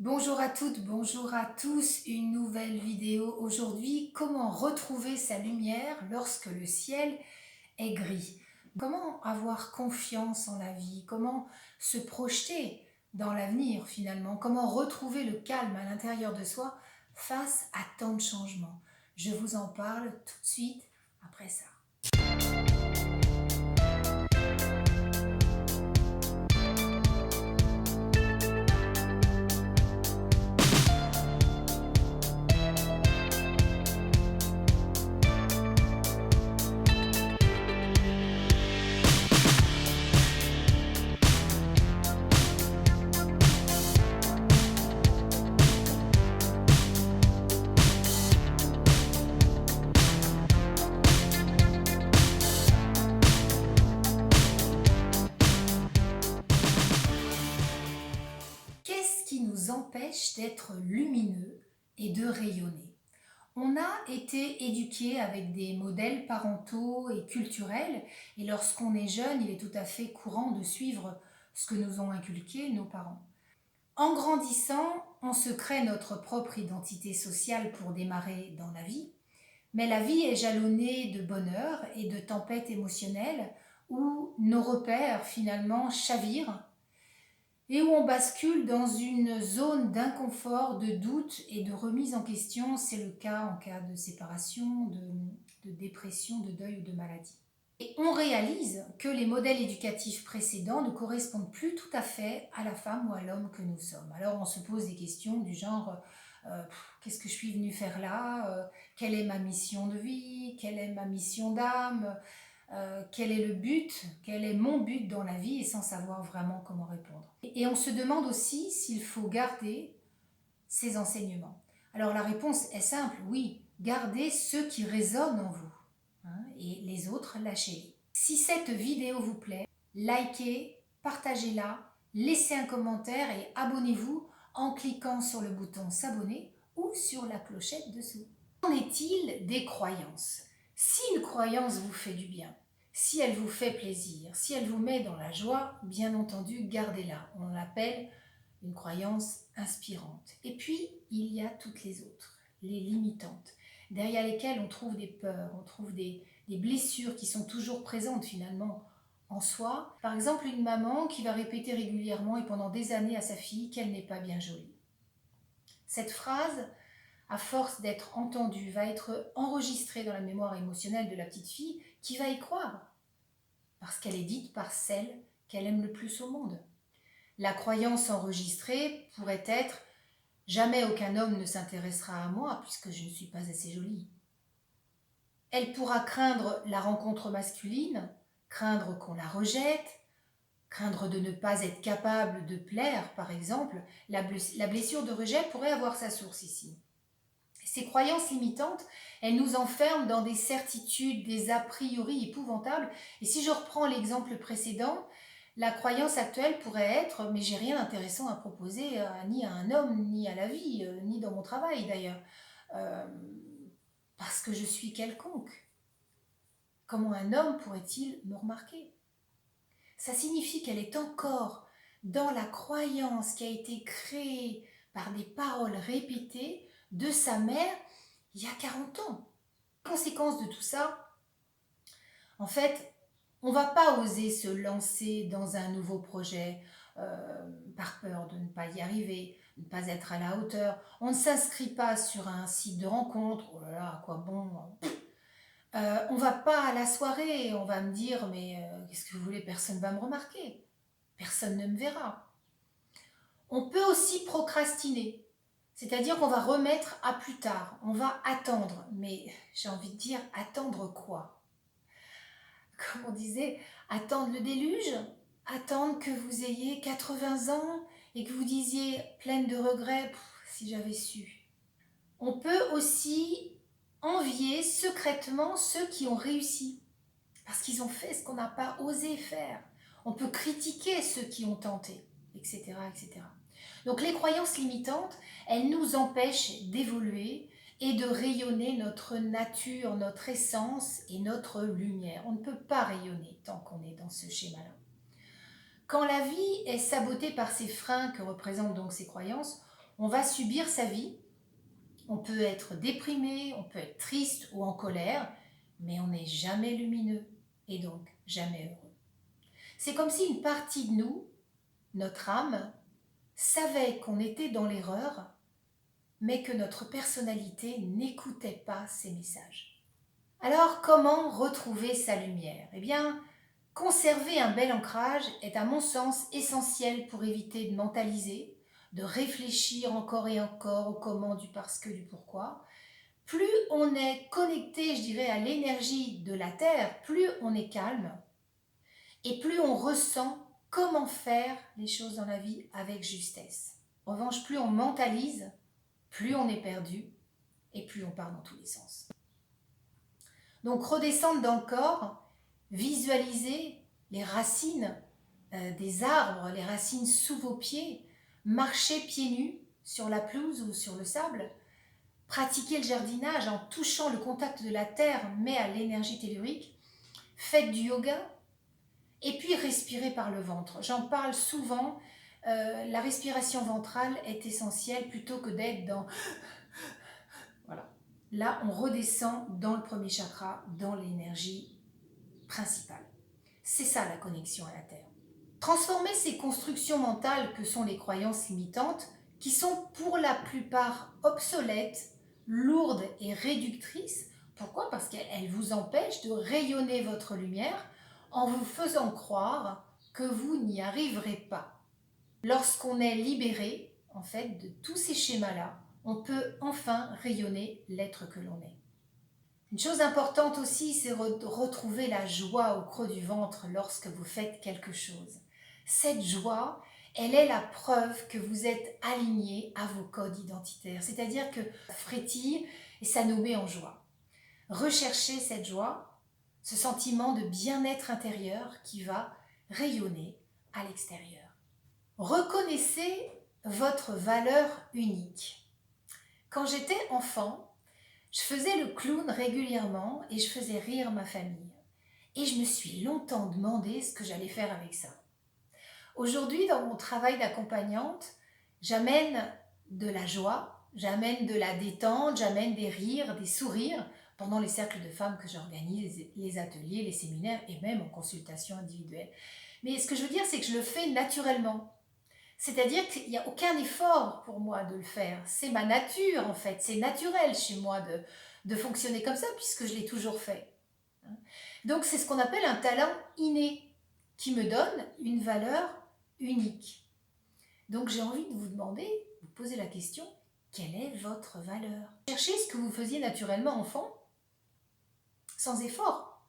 Bonjour à toutes, bonjour à tous, une nouvelle vidéo aujourd'hui. Comment retrouver sa lumière lorsque le ciel est gris? Comment avoir confiance en la vie? Comment se projeter dans l'avenir finalement? Comment retrouver le calme à l'intérieur de soi face à tant de changements? Je vous en parle tout de suite après ça. Qu'est-ce qui nous empêche d'être lumineux et de rayonner? On a été éduqué avec des modèles parentaux et culturels, et lorsqu'on est jeune, il est tout à fait courant de suivre ce que nous ont inculqué nos parents. En grandissant, on se crée notre propre identité sociale pour démarrer dans la vie, mais la vie est jalonnée de bonheur et de tempêtes émotionnelles où nos repères finalement chavirent et où on bascule dans une zone d'inconfort, de doute et de remise en question. C'est le cas en cas de séparation, de dépression, de deuil ou de maladie. Et on réalise que les modèles éducatifs précédents ne correspondent plus tout à fait à la femme ou à l'homme que nous sommes. Alors on se pose des questions du genre qu'est-ce que je suis venue faire là, quelle est ma mission de vie, quelle est ma mission d'âme, quel est le but, quel est mon but dans la vie et sans savoir vraiment comment répondre. Et on se demande aussi s'il faut garder ces enseignements. Alors la réponse est simple, oui, gardez ceux qui résonnent en vous, hein, et les autres, lâchez-les. Si cette vidéo vous plaît, likez, partagez-la, laissez un commentaire et abonnez-vous en cliquant sur le bouton s'abonner ou sur la clochette dessous. Qu'en est-il des croyances? Si une croyance vous fait du bien, si elle vous fait plaisir, si elle vous met dans la joie, bien entendu, gardez-la. On l'appelle une croyance inspirante. Et puis, il y a toutes les autres, les limitantes, derrière lesquelles on trouve des peurs, on trouve des blessures qui sont toujours présentes finalement en soi. Par exemple, une maman qui va répéter régulièrement et pendant des années à sa fille qu'elle n'est pas bien jolie. Cette phrase, à force d'être entendue, va être enregistrée dans la mémoire émotionnelle de la petite fille qui va y croire, parce qu'elle est dite par celle qu'elle aime le plus au monde. La croyance enregistrée pourrait être « Jamais aucun homme ne s'intéressera à moi puisque je ne suis pas assez jolie ». Elle pourra craindre la rencontre masculine, craindre qu'on la rejette, craindre de ne pas être capable de plaire, par exemple. La blessure de rejet pourrait avoir sa source ici. Ces croyances limitantes, elles nous enferment dans des certitudes, des a priori épouvantables. Et si je reprends l'exemple précédent, la croyance actuelle pourrait être « mais j'ai rien d'intéressant à proposer ni à un homme, ni à la vie, ni dans mon travail d'ailleurs, parce que je suis quelconque. Comment un homme pourrait-il me remarquer ?» Ça signifie qu'elle est encore dans la croyance qui a été créée par des paroles répétées de sa mère il y a 40 ans. Conséquence de tout ça, en fait, on ne va pas oser se lancer dans un nouveau projet par peur de ne pas y arriver, de ne pas être à la hauteur. On ne s'inscrit pas sur un site de rencontre, oh là là, à quoi bon. On ne va pas à la soirée, on va me dire mais qu'est-ce que vous voulez, personne ne va me remarquer, personne ne me verra. On peut aussi procrastiner, c'est-à-dire qu'on va remettre à plus tard, on va attendre, mais j'ai envie de dire attendre quoi? Comme on disait, attendre le déluge, attendre que vous ayez 80 ans et que vous disiez pleine de regrets, si j'avais su. On peut aussi envier secrètement ceux qui ont réussi, parce qu'ils ont fait ce qu'on n'a pas osé faire. On peut critiquer ceux qui ont tenté, etc., etc. Donc les croyances limitantes, elles nous empêchent d'évoluer et de rayonner notre nature, notre essence et notre lumière. On ne peut pas rayonner tant qu'on est dans ce schéma-là. Quand la vie est sabotée par ces freins que représentent donc ces croyances, On va subir sa vie, on peut être déprimé, on peut être triste ou en colère, mais on n'est jamais lumineux et donc jamais heureux. C'est comme si une partie de nous, notre âme, savait qu'on était dans l'erreur, mais que notre personnalité n'écoutait pas ces messages. Alors, comment retrouver sa lumière? Eh bien, conserver un bel ancrage est à mon sens essentiel pour éviter de mentaliser, de réfléchir encore et encore au comment, du parce que, du pourquoi. Plus on est connecté, je dirais, à l'énergie de la Terre, plus on est calme et plus on ressent comment faire les choses dans la vie avec justesse. En revanche, plus on mentalise, plus on est perdu et plus on part dans tous les sens. Donc redescendre dans le corps, visualiser les racines des arbres, les racines sous vos pieds, marcher pieds nus sur la pelouse ou sur le sable, pratiquer le jardinage en touchant le contact de la terre mais à l'énergie tellurique, faites du yoga et puis respirez par le ventre. J'en parle souvent, la respiration ventrale est essentielle plutôt que d'être dans... Voilà. Là, on redescend dans le premier chakra, dans l'énergie principale. C'est ça la connexion à la Terre. Transformer ces constructions mentales que sont les croyances limitantes, qui sont pour la plupart obsolètes, lourdes et réductrices. Pourquoi? Parce qu'elles vous empêchent de rayonner votre lumière en vous faisant croire que vous n'y arriverez pas. Lorsqu'on est libéré, en fait, de tous ces schémas-là, on peut enfin rayonner l'être que l'on est. Une chose importante aussi, c'est de retrouver la joie au creux du ventre lorsque vous faites quelque chose. Cette joie, elle est la preuve que vous êtes aligné à vos codes identitaires, c'est-à-dire que ça frétille et ça nous met en joie. Recherchez cette joie, ce sentiment de bien-être intérieur qui va rayonner à l'extérieur. Reconnaissez votre valeur unique. Quand j'étais enfant, je faisais le clown régulièrement et je faisais rire ma famille. Et je me suis longtemps demandé ce que j'allais faire avec ça. Aujourd'hui, dans mon travail d'accompagnante, j'amène de la joie, j'amène de la détente, j'amène des rires, des sourires pendant les cercles de femmes que j'organise, les ateliers, les séminaires et même en consultation individuelle. Mais ce que je veux dire, c'est que je le fais naturellement. C'est-à-dire qu'il n'y a aucun effort pour moi de le faire. C'est ma nature en fait, c'est naturel chez moi de fonctionner comme ça puisque je l'ai toujours fait. Donc c'est ce qu'on appelle un talent inné qui me donne une valeur unique. Donc j'ai envie de vous demander, vous poser la question, quelle est votre valeur? Cherchez ce que vous faisiez naturellement enfant, sans effort.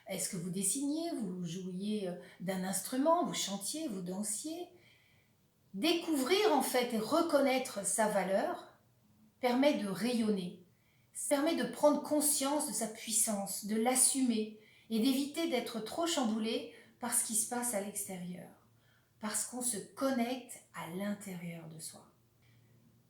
Est-ce que vous dessiniez, vous jouiez d'un instrument, vous chantiez, vous dansiez? Découvrir en fait et reconnaître sa valeur permet de rayonner, permet de prendre conscience de sa puissance, de l'assumer et d'éviter d'être trop chamboulé par ce qui se passe à l'extérieur, parce qu'on se connecte à l'intérieur de soi.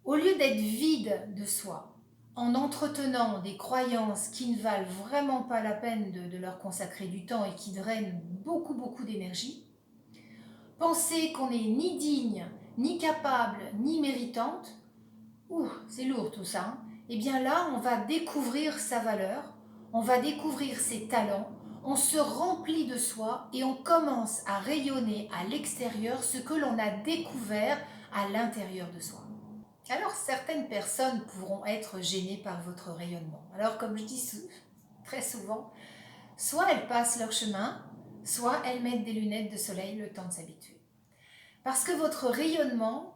Au lieu d'être vide de soi, en entretenant des croyances qui ne valent vraiment pas la peine de leur consacrer du temps et qui drainent beaucoup d'énergie, penser qu'on n'est ni digne, ni capable, ni méritante, c'est lourd tout ça, hein. Eh bien là, on va découvrir sa valeur, on va découvrir ses talents, on se remplit de soi et on commence à rayonner à l'extérieur ce que l'on a découvert à l'intérieur de soi. Alors certaines personnes pourront être gênées par votre rayonnement. Alors comme je dis très souvent, soit elles passent leur chemin, soit elles mettent des lunettes de soleil le temps de s'habituer. Parce que votre rayonnement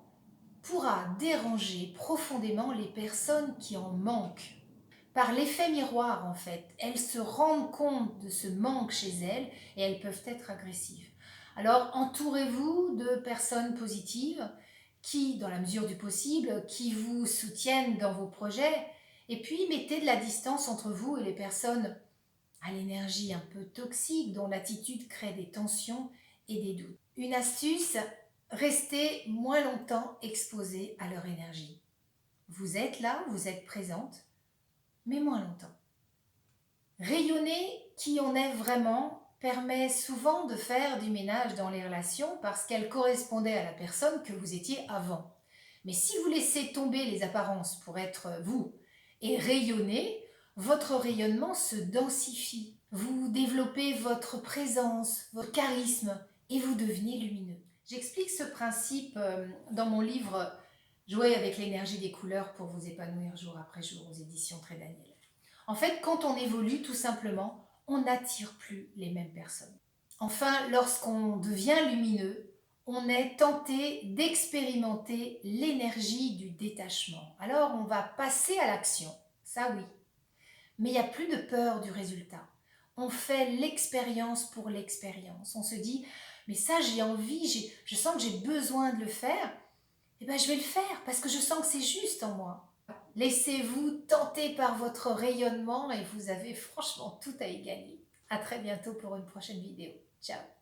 pourra déranger profondément les personnes qui en manquent. Par l'effet miroir, en fait, elles se rendent compte de ce manque chez elles et elles peuvent être agressives. Alors, entourez-vous de personnes positives qui, dans la mesure du possible, qui vous soutiennent dans vos projets et puis mettez de la distance entre vous et les personnes à l'énergie un peu toxique dont l'attitude crée des tensions et des doutes. Une astuce, restez moins longtemps exposé à leur énergie. Vous êtes là, vous êtes présente, mais moins longtemps. Rayonner qui on est vraiment permet souvent de faire du ménage dans les relations parce qu'elles correspondaient à la personne que vous étiez avant. Mais si vous laissez tomber les apparences pour être vous et rayonner, votre rayonnement se densifie. Vous développez votre présence, votre charisme et vous devenez lumineux. J'explique ce principe dans mon livre Jouer avec l'énergie des couleurs pour vous épanouir jour après jour aux éditions Très Daniel. En fait, quand on évolue, tout simplement, on n'attire plus les mêmes personnes. Enfin, lorsqu'on devient lumineux, on est tenté d'expérimenter l'énergie du détachement. Alors, on va passer à l'action, ça oui. Mais il n'y a plus de peur du résultat. On fait l'expérience pour l'expérience. On se dit, mais ça j'ai envie, je sens que j'ai besoin de le faire. Eh bien, je vais le faire parce que je sens que c'est juste en moi. Laissez-vous tenter par votre rayonnement et vous avez franchement tout à y gagner. À très bientôt pour une prochaine vidéo. Ciao!